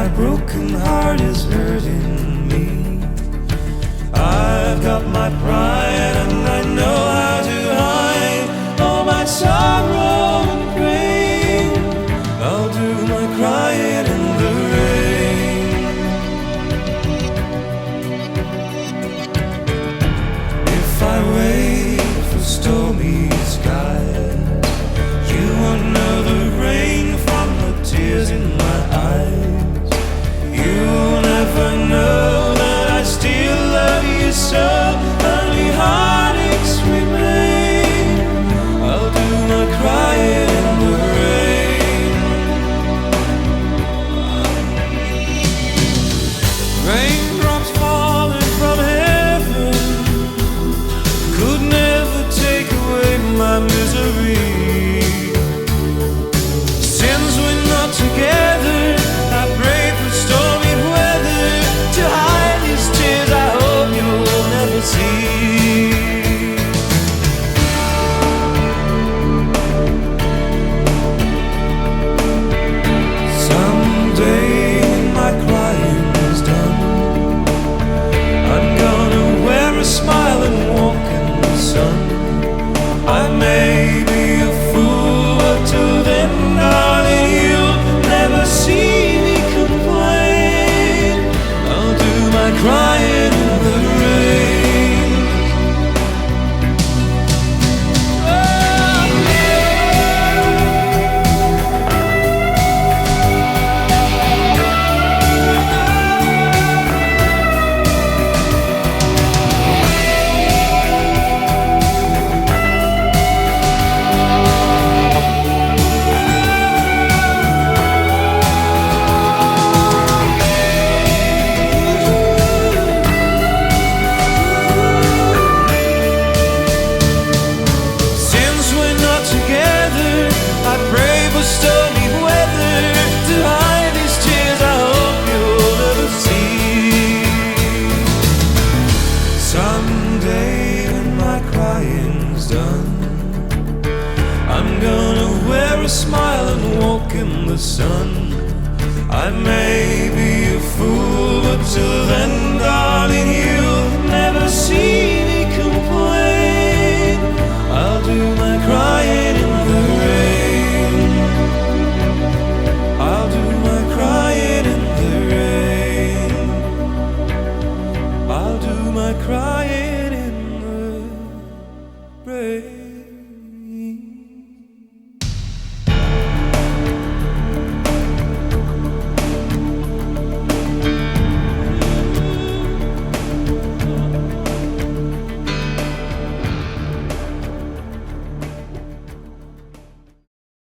my broken heart is hurting me. I've got my pride and I know how to hide all my sorrow and pain. I'll do my crying in the rain. If I wait for stormy skies, you won't know the rain from the tears in my eyes. You'll never know that I still love you so. Only heartaches remain. I'll do my crying in the rain. Raindrops falling from heaven could never take away my misery. Since we're not together, I pray for stormy weather to hide these tears I hope you'll never see. Someday when my crying is done, I'm gonna wear a smile and walk in the sun. I may be a fool, but till then, darling, you'll never see me complain. I'll do my crying in the rain. Since we're not together, I pray for stormy weather to hide these tears I hope you'll never see. Someday when my crying's done, I'm gonna wear a smile and walk in the sun. I may be a fool, but till then, darling, you'll never see me complain. I'll do my crying in the rain. I'll do my crying in the rain. I'll do my crying